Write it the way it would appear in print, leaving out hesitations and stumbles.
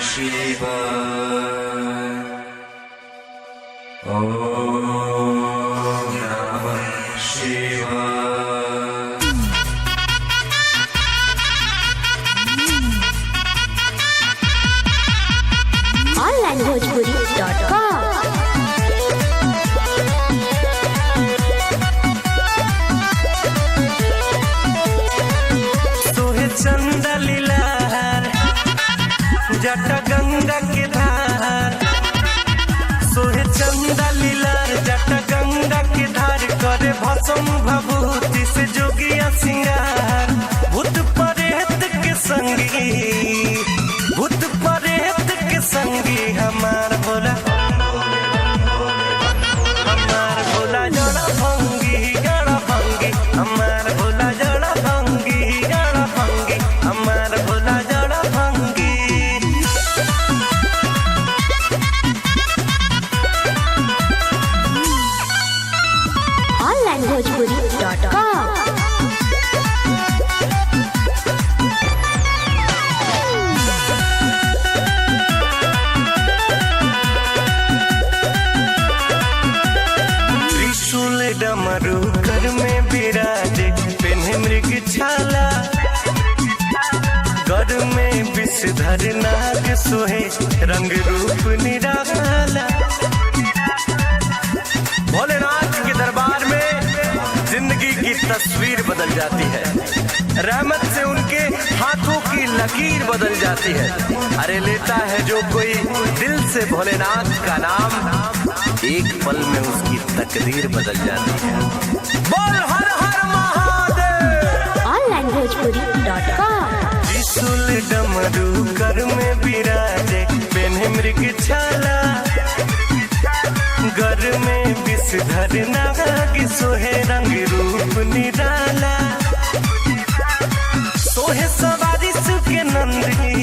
शिवाय। ॐ नमः शिवाय। onlinebhojpuri.com। सोहे चंदा लीलार जटा गंगा के धार, सोहे चंदा लीलार जटा गंगा के धार, करे भस्म भभूति से जोगिया सिंगार। भूत प्रेत के संगी, भूत प्रेत के संगी हमार भोला, हमार भोला जड़ा भंगी जड़ा भंगी, हमार भोला जड़ा भंगी जड़ा भंगी, हमार भोला जड़ा भंगी। onlinebhojpuri.com। त्रिशूल डमरू कर में विराजे, पेन्हे मृग छाला, कर में विषधर नाग सोहे, रंग रूप निराला। भोलेनाथ के दरबार में जिंदगी की तस्वीर बदल जाती है, रहमत से उनके हाथों की लकीर बदल जाती है। अरे लेता है जो कोई दिल से भोलेनाथ का नाम, एक पल में उसकी तकदीर बदल जाती है। बोल हर हर महादेव। onlinebhojpuri.com। त्रिशूल डमरू कर में विराजे, पेन्हे मृग छाला, घर में विषधर नाग सोहे, रंग रूप निराला। सोहे सवारी सुख नंदी,